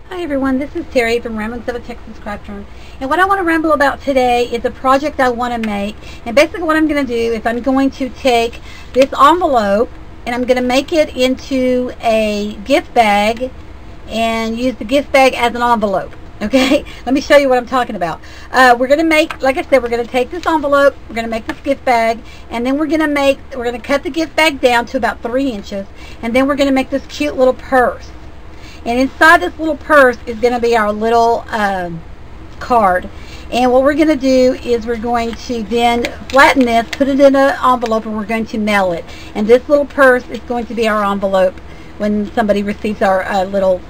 Hi everyone, this is Terry from Ramblings of a Texas Craft Room, and what I want to ramble about today is a project I want to make. And basically what I'm going to do is I'm going to take this envelope and I'm going to make it into a gift bag and use the gift bag as an envelope. Okay, let me show you what I'm talking about. We're going to make, like I said, we're going to take this envelope, we're going to make this gift bag, and then we're going to cut the gift bag down to about 3 inches, and then we're going to make this cute little purse. And inside this little purse is going to be our little card. And what we're going to do is we're going to then flatten this, put it in an envelope, and we're going to mail it. And this little purse is going to be our envelope when somebody receives our little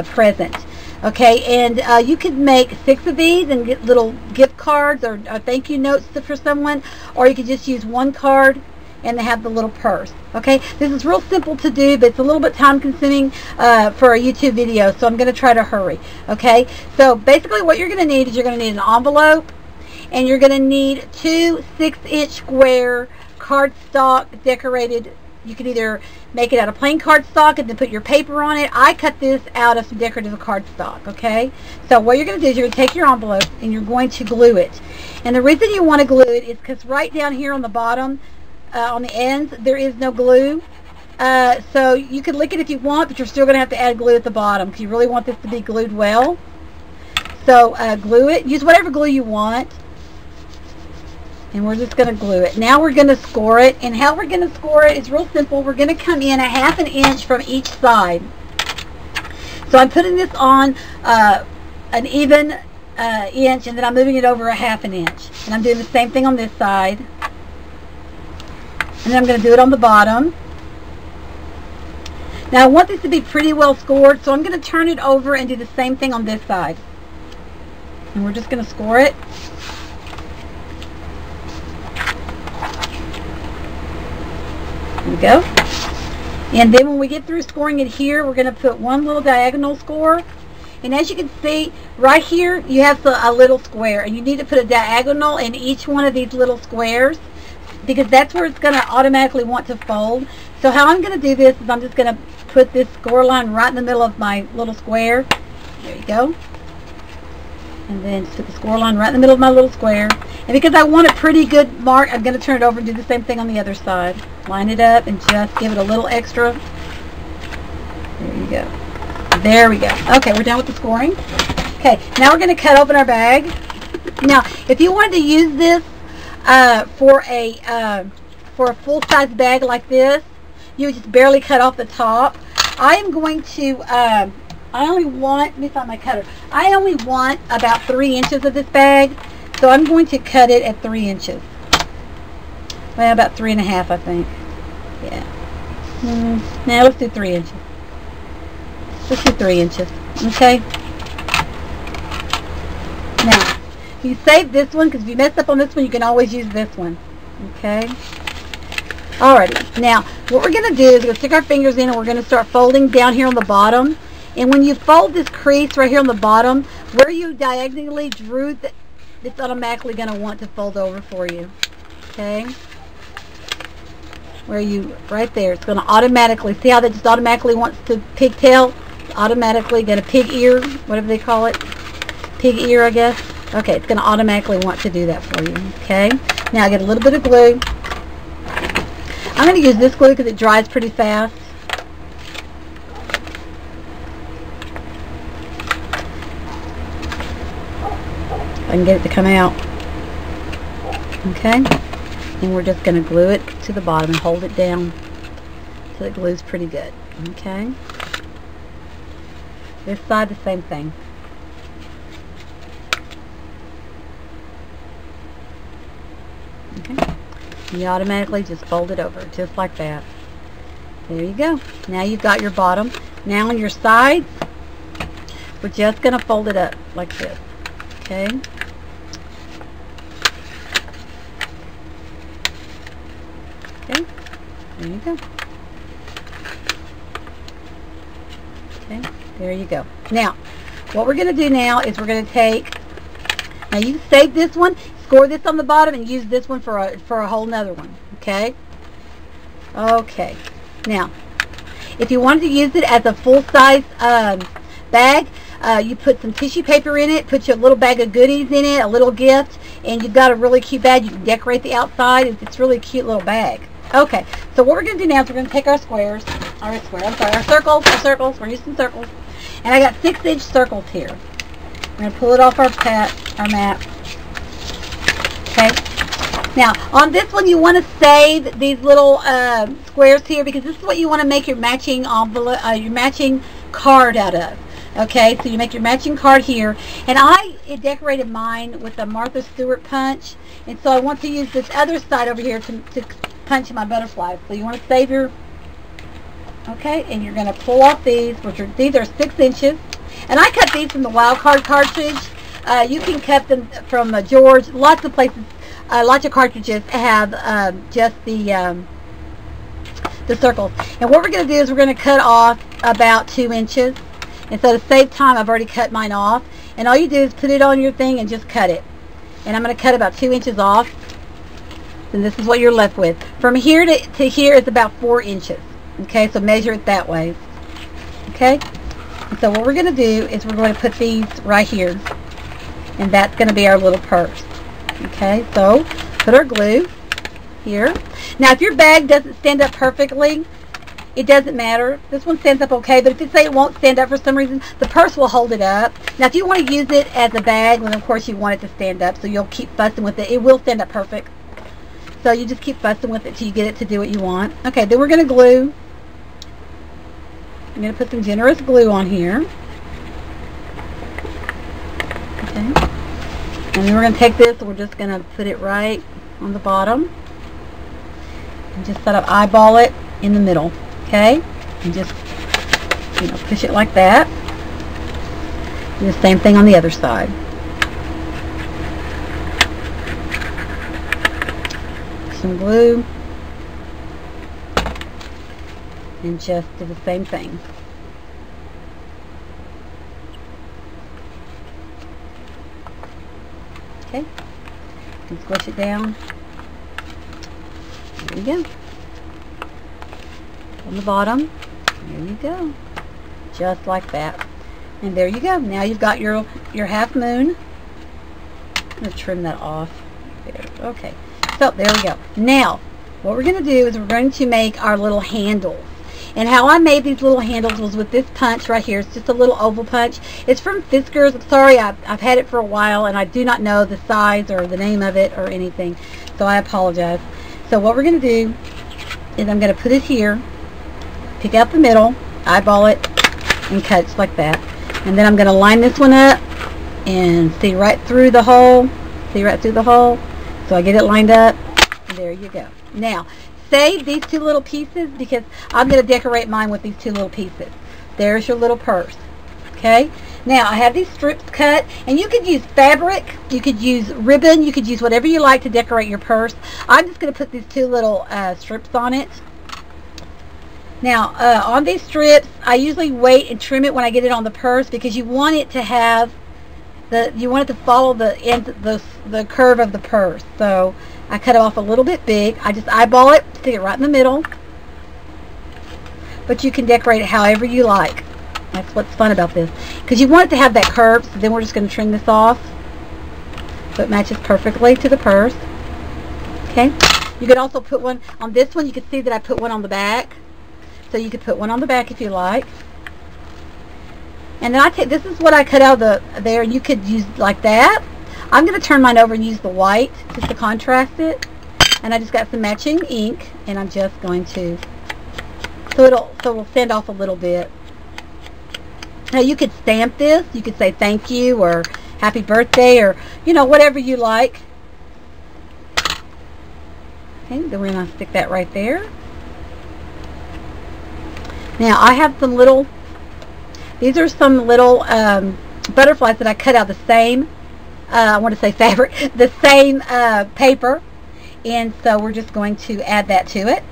present. Okay, and you could make 6 of these and get little gift cards or thank you notes for someone, or you could just use one card and they have the little purse. Okay, this is real simple to do, but it's a little bit time consuming for a YouTube video, so I'm going to try to hurry. Okay, so basically what you're going to need is you're going to need an envelope, and you're going to need 2 6-inch square cardstock decorated. You can either make it out of plain cardstock and then put your paper on it. I cut this out of some decorative cardstock. Okay, so what you're going to do is you're going to take your envelope and you're going to glue it. And the reason you want to glue it is because right down here on the bottom, on the ends, there is no glue. So you can lick it if you want, but you're still going to have to add glue at the bottom because you really want this to be glued well. So glue it. Use whatever glue you want. And we're just going to glue it. Now we're going to score it. And how we're going to score it is real simple. We're going to come in 1/2 inch from each side. So I'm putting this on an even inch, and then I'm moving it over 1/2 inch. And I'm doing the same thing on this side. And then I'm going to do it on the bottom. Now I want this to be pretty well scored, so I'm going to turn it over and do the same thing on this side. And we're just going to score it. There we go. And then when we get through scoring it here, we're going to put one little diagonal score. And as you can see, right here, you have a little square. And you need to put a diagonal in each one of these little squares, because that's where it's going to automatically want to fold. So how I'm going to do this is I'm just going to put this score line right in the middle of my little square. There you go. And then just put the score line right in the middle of my little square. And because I want a pretty good mark, I'm going to turn it over and do the same thing on the other side. Line it up and just give it a little extra. There you go. There we go. Okay, we're done with the scoring. Okay, now we're going to cut open our bag. Now, if you wanted to use this for a full-size bag like this, you would just barely cut off the top. I am going to let me find my cutter. I only want about 3 inches of this bag, so I'm going to cut it at 3 inches. Well, about 3.5, I think. Yeah. Now let's do 3 inches. Let's do 3 inches. Okay. Now, you save this one, because if you mess up on this one, you can always use this one. Okay? Alrighty. Now, what we're going to do is we're going to stick our fingers in and we're going to start folding down here on the bottom. And when you fold this crease right here on the bottom, where you diagonally drew, it's automatically going to want to fold over for you. Okay? Where you, right there, it's going to automatically, see how that just automatically wants to pigtail? It's automatically get a pig ear, whatever they call it. Pig ear, I guess. Okay, it's going to automatically want to do that for you. Okay, now I get a little bit of glue. I'm going to use this glue because it dries pretty fast. I can get it to come out. Okay, and we're just going to glue it to the bottom and hold it down so it glues pretty good. Okay, this side the same thing. Okay. You automatically just fold it over, just like that. There you go. Now you've got your bottom. Now on your sides, we're just going to fold it up like this. Okay. Okay. There you go. Okay. There you go. Now, what we're going to do now is we're going to take, now you save this one, score this on the bottom, and use this one for a whole nother one. Okay. Okay. Now, if you wanted to use it as a full-size bag, You put some tissue paper in it, put your little bag of goodies in it, a little gift, and you've got a really cute bag. You can decorate the outside. It's really a cute little bag. Okay, so what we're going to do now is we're going to take our squares, our circles, we're using circles, and I got 6-inch circles here. I'm going to pull it off our map. Okay. Now, on this one, you want to save these little squares here because this is what you want to make your matching envelope, your matching card out of. Okay, so you make your matching card here, and I decorated mine with a Martha Stewart punch, and so I want to use this other side over here to punch my butterflies. So you want to save your, okay, and you're going to pull off these, these are 6 inches, and I cut these from the Wild Card cartridge. You can cut them from George. Lots of places, lots of cartridges have just the circles. And what we're going to do is we're going to cut off about 2 inches. And so to save time, I've already cut mine off. And all you do is put it on your thing and just cut it. And I'm going to cut about 2 inches off. And this is what you're left with. From here to here is about 4 inches. Okay, so measure it that way. Okay? And so what we're going to do is we're going to put these right here. And that's going to be our little purse. Okay, so put our glue here. Now if your bag doesn't stand up perfectly, it doesn't matter. This one stands up okay, but if you say it won't stand up for some reason, the purse will hold it up. Now if you want to use it as a bag, then of course you want it to stand up, so you'll keep fussing with it. It will stand up perfect. So you just keep fussing with it till you get it to do what you want. Okay, then we're going to glue. I'm going to put some generous glue on here. Okay. And then we're going to take this and we're just going to put it right on the bottom. And just sort of eyeball it in the middle. Okay? And just, push it like that. And the same thing on the other side. Some glue. And just do the same thing. Okay, and squish it down. There you go. On the bottom, there you go. Just like that. And there you go. Now you've got your half moon. I'm going to trim that off. There. Okay, so there we go. Now, what we're going to do is we're going to make our little handles. And how I made these little handles was with this punch right here. It's just a little oval punch. It's from Fiskars. I'm sorry, I've had it for a while and I do not know the size or the name of it or anything. So I apologize. So what we're going to do is I'm going to put it here, pick out the middle, eyeball it, and cut just like that. And then I'm going to line this one up and see right through the hole. See right through the hole. So I get it lined up. And there you go. Now, save these 2 little pieces because I'm going to decorate mine with these 2 little pieces. There's your little purse. Okay? Now, I have these strips cut, and you could use fabric, you could use ribbon, you could use whatever you like to decorate your purse. I'm just going to put these 2 little strips on it. Now, on these strips, I usually wait and trim it when I get it on the purse because you want it to have you want it to follow the curve of the purse. So I cut it off a little bit big. I just eyeball it, stick it right in the middle. But you can decorate it however you like. That's what's fun about this. Because you want it to have that curve, so then we're just going to trim this off. So it matches perfectly to the purse. Okay. You could also put one on this one. You can see that I put one on the back. So you could put one on the back if you like. And then this is what I cut out of there. You could use like that. I'm going to turn mine over and use the white just to contrast it. And I just got some matching ink, and I'm just going to, so it'll stand off a little bit. Now you could stamp this. You could say thank you or happy birthday or, whatever you like. Okay, then we're going to stick that right there. Now I have some little, these are some little butterflies that I cut out the same, I want to say fabric, the same paper. And so we're just going to add that to it.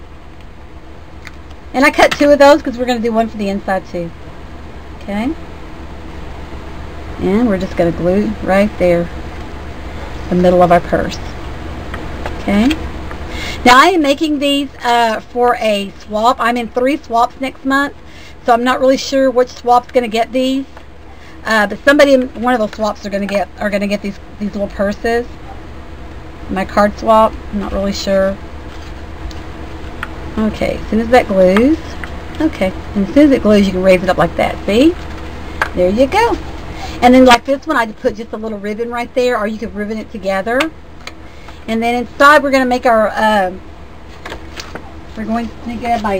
And I cut 2 of those because we're going to do one for the inside too. Okay. And we're just going to glue right there, the middle of our purse. Okay. Now I am making these for a swap. I'm in 3 swaps next month, so I'm not really sure which swap's going to get these. But somebody in one of those swaps are going to get these little purses. My card swap, I'm not really sure. Okay, as soon as that glues, okay, and as soon as it glues, you can raise it up like that. See? There you go. And then like this one, I put just a little ribbon right there, or you could ribbon it together. And then inside, we're going to make our, we're going to get my,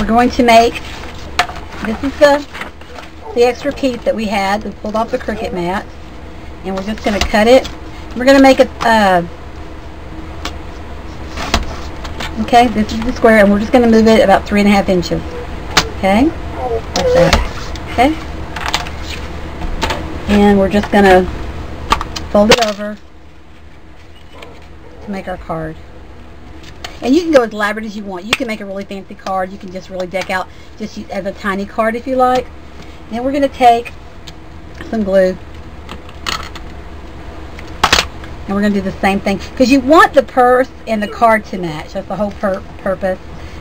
we're going to make, this is the extra piece that we had. We pulled off the Cricut mat. And we're just going to cut it. We're going to make it, okay, this is the square, and we're just going to move it about 3.5 inches. Okay, like that. Okay, and we're just going to fold it over to make our card. And you can go as elaborate as you want. You can make a really fancy card. You can just really deck out just as a tiny card if you like. Then we're going to take some glue. And we're going to do the same thing. Because you want the purse and the card to match. That's the whole purpose.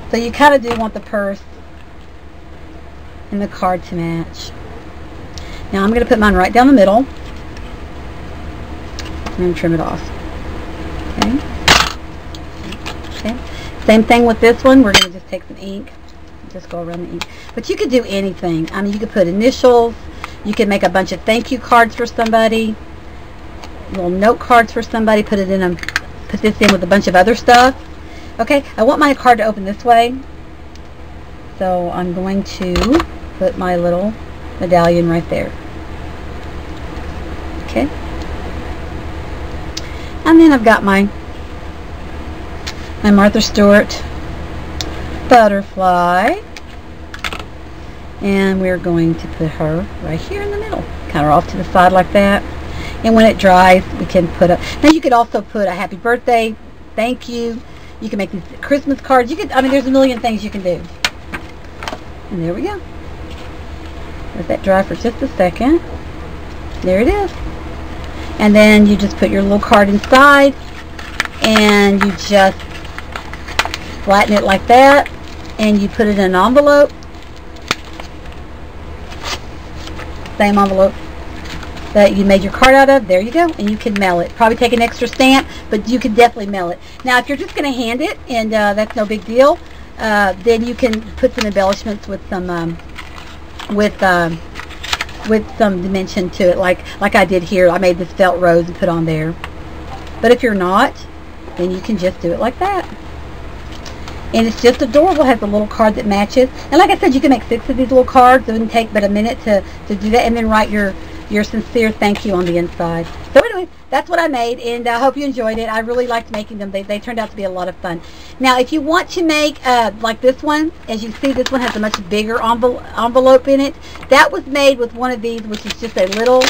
So you kind of do want the purse and the card to match. Now I'm going to put mine right down the middle. I'm going to trim it off. Okay. Okay. Same thing with this one. We're going to just take some ink. Just go around the ink. But you could do anything. I mean, you could put initials. You could make a bunch of thank you cards for somebody. Little note cards for somebody. Put this in with a bunch of other stuff. Okay, I want my card to open this way, so I'm going to put my little medallion right there. Okay, and then I've got my Martha Stewart butterfly, and we're going to put her right here in the middle, kind of off to the side like that. And when it dries, we can put a... Now, you could also put a happy birthday, thank you. You can make these Christmas cards. You could... I mean, there's a million things you can do. And there we go. Let that dry for just a second. There it is. And then you just put your little card inside. And you just flatten it like that. And you put it in an envelope. Same envelope that you made your card out of. There you go, and you can mail it. Probably take an extra stamp, but you can definitely mail it. Now, if you're just going to hand it, and that's no big deal, then you can put some embellishments with some dimension to it, like I did here. I made this felt rose and put on there. But if you're not, then you can just do it like that. And it's just adorable. It has a little card that matches. And like I said, you can make 6 of these little cards. It wouldn't take but a minute to do that, and then write your sincere thank you on the inside. So anyway, that's what I made, and I hope you enjoyed it. I really liked making them. They turned out to be a lot of fun. Now, if you want to make, like this one, as you see, this one has a much bigger envelope in it. That was made with one of these, which is just a little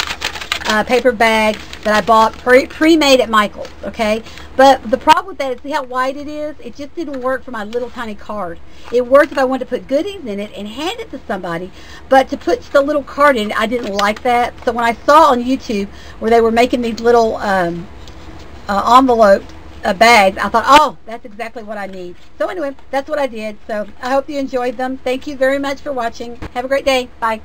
paper bag that I bought pre-made at Michael's, okay? But the problem with that is, see how wide it is? It just didn't work for my little tiny card. It worked if I wanted to put goodies in it and hand it to somebody, but to put just a little card in it, I didn't like that. So when I saw on YouTube where they were making these little envelope bags, I thought, oh, that's exactly what I need. So anyway, that's what I did. So I hope you enjoyed them. Thank you very much for watching. Have a great day. Bye.